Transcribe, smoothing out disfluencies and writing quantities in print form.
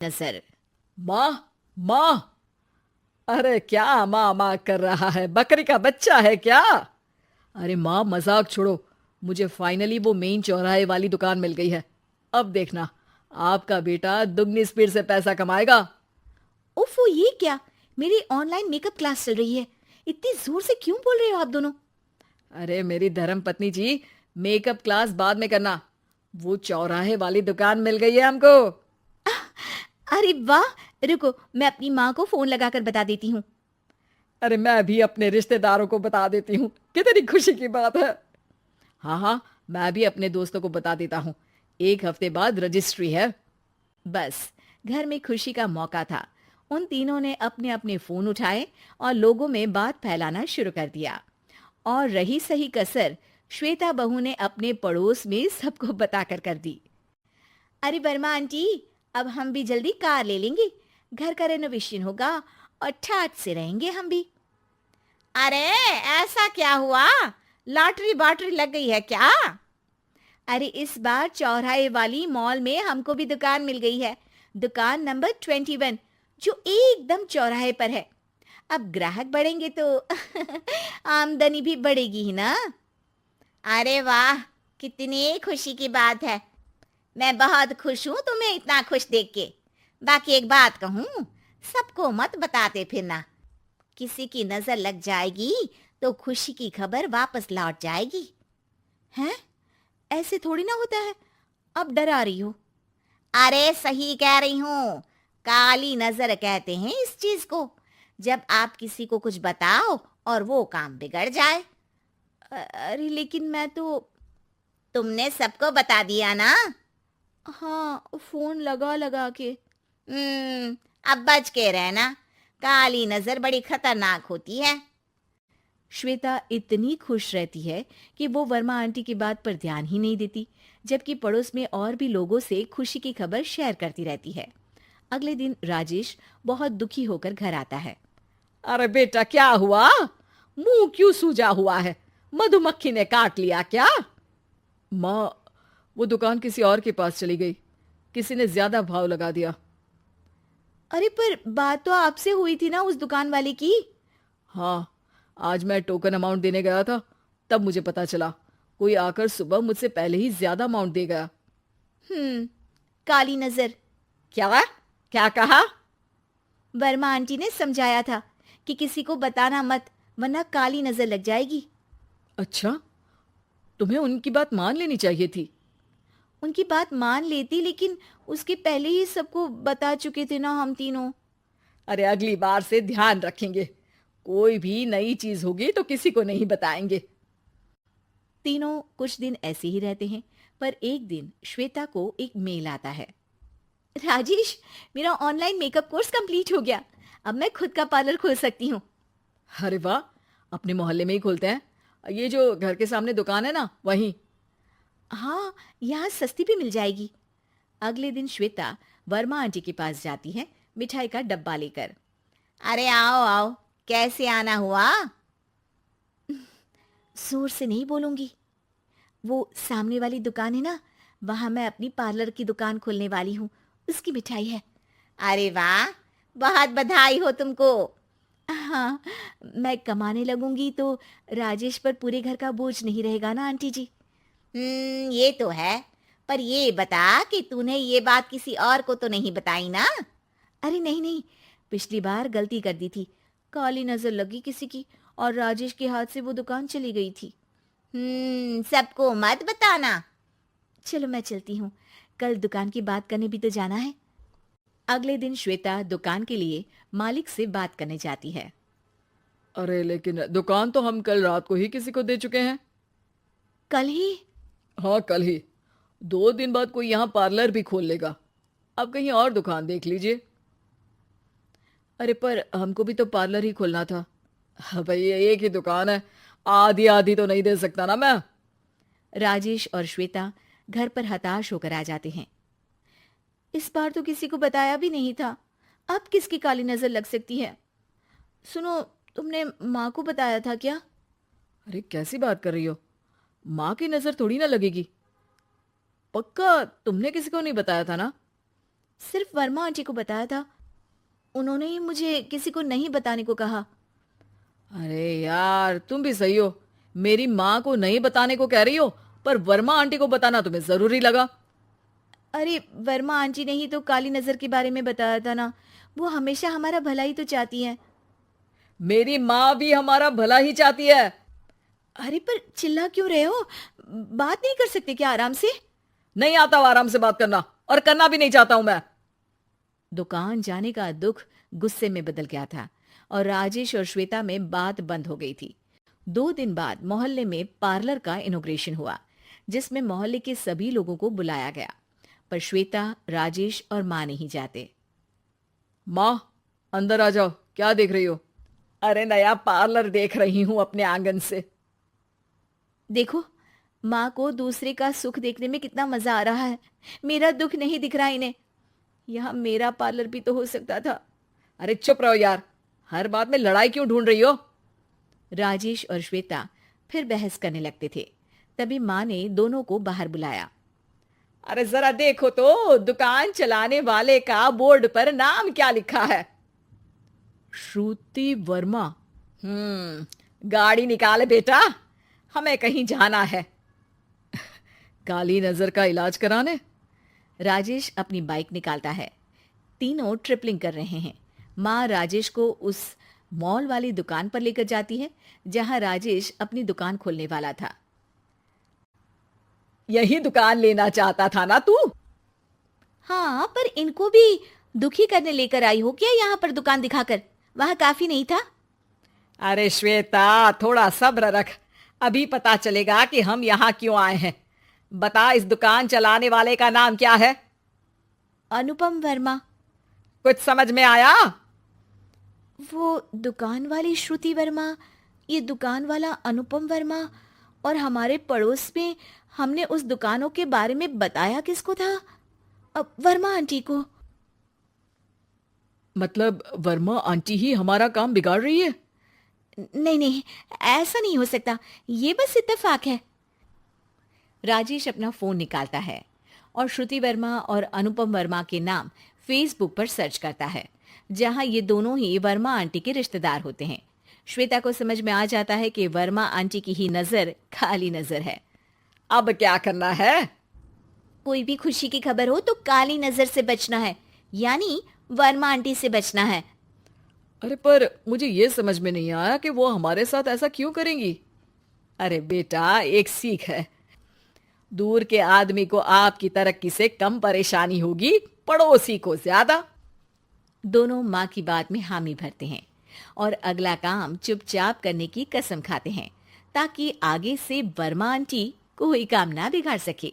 नजर। माँ, माँ। अरे क्या माँ माँ कर रहा है? बकरी का बच्चा है क्या? अरे माँ, मजाक छोड़ो। मुझे फाइनली वो मेन चौराहे वाली दुकान मिल गई है। अब देखना, आपका बेटा दुगनी स्पीड से पैसा कमाएगा। उफ़ो, ये क्या? मेरी ऑनलाइन मेकअप क्लास चल रही है। इतनी जोर से क्यों बोल रहे हो आप दोनों? अरे मेरी धर्म पत्नी जी, मेकअप क्लास बाद में करना। वो चौराहे वाली दुकान मिल गई है हमको। अरे वाह! रुको, मैं अपनी माँ को फोन लगाकर बता देती हूँ। अरे मैं भी अपने रिश्तेदारों को बता देती हूँ। कितनी खुशी की बात है। हाँ हाँ, मैं भी अपने दोस्तों को बता देता हूँ। 1 हफ्ते बाद रजिस्ट्री है। बस, घर में खुशी का मौका था। उन तीनों ने अपने अपने फोन उठाए और लोगों में बात फैलाना शुरू कर दिया। और रही सही कसर, श्वेता बहू ने अपने पड़ोस में सबको बताकर कर दी। अरे वर्मा आंटी, अब हम भी जल्दी कार ले लेंगे। घर का रेनोवेशन होगा और ठाट से रहेंगे हम भी। अरे, ऐसा क्या हुआ? लॉटरी बाटरी लग गई है क्या? अरे, इस बार चौराहे वाली मॉल में हमको भी दुकान मिल गई है। दुकान नंबर 21, जो एकदम चौराहे पर है। अब ग्राहक बढ़ेंगे तो आमदनी भी बढ़ेगी ही ना। अरे वाह, कितनी खुशी की बात है। मैं बहुत खुश हूँ तुम्हें इतना खुश देख के। बाकी एक बात कहूँ, सबको मत बताते फिरना। किसी की नजर लग जाएगी तो खुशी की खबर वापस लौट जाएगी। हैं? ऐसे थोड़ी ना होता है। अब डरा रही हो। अरे सही कह रही हूँ। काली नजर कहते हैं इस चीज को, जब आप किसी को कुछ बताओ और वो काम बिगड़ जाए। अरे लेकिन मैं तो। तुमने सबको बता दिया ना? हाँ, फोन लगा लगा के। अब बच के रहना। काली नजर बड़ी खतरनाक होती है। श्वेता इतनी खुश रहती है कि वो वर्मा आंटी की बात पर ध्यान ही नहीं देती, जबकि पड़ोस में और भी लोगों से खुशी की खबर शेयर करती रहती है। अगले दिन राजेश बहुत दुखी होकर घर आता है। अरे बेटा, क्या हुआ? मुंह क्यों सूजा हुआ है? मधुमक्खी ने काट लिया क्या? माँ, वो दुकान किसी और के पास चली गई। किसी ने ज्यादा भाव लगा दिया। अरे पर बात तो आपसे हुई थी ना उस दुकान वाले की। हाँ, आज मैं टोकन अमाउंट देने गया था, तब मुझे पता चला। कोई आकर सुबह मुझसे पहले ही ज्यादा अमाउंट दे गया। हम्म, काली नजर। क्या? क्या कहा? वर्मा आंटी ने समझाया था कि किसी को बताना मत, वरना काली नजर लग जाएगी। अच्छा, तुम्हें उनकी बात मान लेनी चाहिए थी। उनकी बात मान लेती, लेकिन उसके पहले ही सबको बता चुके थे ना हम तीनों। अरे अगली बार से ध्यान रखेंगे। कोई भी नई चीज होगी तो किसी को नहीं बताएंगे। तीनों कुछ दिन ऐसे ही रहते हैं, पर एक दिन श्वेता को एक मेल आता है। राजेश, मेरा ऑनलाइन मेकअप कोर्स कंप्लीट हो गया। अब मैं खुद का पार्लर खोल सकती हूँ। अरे वाह, अपने मोहल्ले में ही खोलते हैं। ये जो घर के सामने दुकान है ना, वहीं। हाँ, यहाँ सस्ती भी मिल जाएगी। अगले दिन श्वेता वर्मा आंटी के पास जाती है, मिठाई का डब्बा लेकर। अरे आओ आओ, कैसे आना हुआ? जोर से नहीं बोलूंगी। वो सामने वाली दुकान है ना, वहां मैं अपनी पार्लर की दुकान खोलने वाली हूँ। उसकी मिठाई है। अरे वाह, बहुत बधाई हो तुमको। हाँ, मैं कमाने लगूंगी तो राजेश पर पूरे घर का बोझ नहीं रहेगा ना आंटी जी। ये तो है। पर ये बता कि तूने ये बात किसी और को तो नहीं बताई ना? अरे नहीं नहीं, पिछली बार गलती कर दी थी। काली नजर लगी किसी की और राजेश के हाथ से वो दुकान चली गई थी। सबको मत बताना। चलो मैं चलती हूँ, कल दुकान की बात करने भी तो जाना है। अगले दिन श्वेता दुकान के लिए मालिक से बात करने जाती है। अरे लेकिन दुकान तो हम कल रात को ही किसी को दे चुके हैं। कल ही? हाँ, कल ही। 2 दिन बाद कोई यहाँ पार्लर भी खोल लेगा। अब कहीं और दुकान देख लीजिए। अरे पर हमको भी तो पार्लर ही खोलना था। हाँ भाई, ये एक ही दुकान है। आधी आधी तो नहीं दे सकता ना मैं। राजेश और श्वेता घर पर हताश होकर आ जाते हैं। इस बार तो किसी को बताया भी नहीं था। अब किसकी काली नजर लग सकती है? सुनो, तुमने माँ को बताया था क्या? अरे कैसी बात कर रही हो? माँ की नजर थोड़ी ना लगेगी। पक्का तुमने किसी को नहीं बताया था ना? सिर्फ वर्मा आंटी को बताया था। उन्होंने ही मुझे किसी को नहीं बताने को कहा। अरे यार, तुम भी सही हो। मेरी माँ को नहीं बताने को कह रही हो, पर वर्मा आंटी को बताना तुम्हें जरूरी लगा। अरे वर्मा आंटी ने ही तो काली नजर के बारे में बताया था ना। वो हमेशा हमारा भला ही तो चाहती हैं। मेरी माँ भी हमारा भला ही चाहती है। अरे पर चिल्ला क्यों रहे हो? बात नहीं कर सकते क्या आराम से? नहीं आता वो आराम से बात करना, और करना भी नहीं चाहता हूं मैं। दुकान जाने का दुख गुस्से में बदल गया था और राजेश और श्वेता में बात बंद हो गई थी। 2 दिन बाद मोहल्ले में पार्लर का इनॉग्रेशन हुआ, जिसमें मोहल्ले के सभी लोगों को बुलाया गया, पर श्वेता, राजेश और माँ नहीं जाते। माँ, अंदर आ जाओ। क्या देख रही हो? अरे नया पार्लर देख रही हूं अपने आंगन से। देखो, माँ को दूसरे का सुख देखने में कितना मजा आ रहा है। मेरा दुख नहीं दिख रहा इन्हें। यहाँ मेरा पार्लर भी तो हो सकता था। अरे चुप रहो यार, हर बात में लड़ाई क्यों ढूंढ रही हो? राजेश और श्वेता फिर बहस करने लगते थे। तभी माँ ने दोनों को बाहर बुलाया। अरे जरा देखो तो, दुकान चलाने वाले का बोर्ड पर नाम क्या लिखा है? श्रुति वर्मा। गाड़ी निकाले बेटा, हमें कहीं जाना है। काली नजर का इलाज कराने? राजेश अपनी बाइक निकालता है। तीनों ट्रिपलिंग कर रहे हैं। माँ राजेश को उस मॉल वाली दुकान पर लेकर जाती है जहां राजेश अपनी दुकान खोलने वाला था। यही दुकान लेना चाहता था ना तू? हाँ, पर इनको भी दुखी करने लेकर आई हो क्या यहाँ पर दुकान दिखाकर? वहां काफी नहीं था? अरे श्वेता, थोड़ा सब्र रख, अभी पता चलेगा कि हम यहाँ क्यों आए हैं। बता, इस दुकान चलाने वाले का नाम क्या है? अनुपम वर्मा। कुछ समझ में आया? वो दुकान वाली श्रुति वर्मा, ये दुकान वाला अनुपम वर्मा, और हमारे पड़ोस में हमने उस दुकानों के बारे में बताया किसको था? वर्मा आंटी को। मतलब वर्मा आंटी ही हमारा काम बिगाड़ रही है? नहीं नहीं, ऐसा नहीं हो सकता। ये बस इत्तेफाक है। राजेश अपना फोन निकालता है और श्रुति वर्मा और अनुपम वर्मा के नाम फेसबुक पर सर्च करता है, जहां ये दोनों ही वर्मा आंटी के रिश्तेदार होते हैं। श्वेता को समझ में आ जाता है कि वर्मा आंटी की ही नजर काली नजर है। अब क्या करना है? कोई भी खुशी की खबर हो तो काली नजर से बचना है, यानी वर्मा आंटी से बचना है। अरे पर मुझे ये समझ में नहीं आया कि वो हमारे साथ ऐसा क्यों करेंगी। अरे बेटा, एक सीख है, दूर के आदमी को आपकी तरक्की से कम परेशानी होगी, पड़ोसी को ज्यादा। दोनों माँ की बात में हामी भरते हैं और अगला काम चुपचाप करने की कसम खाते हैं, ताकि आगे से वर्मा आंटी कोई काम ना बिगाड़ सके।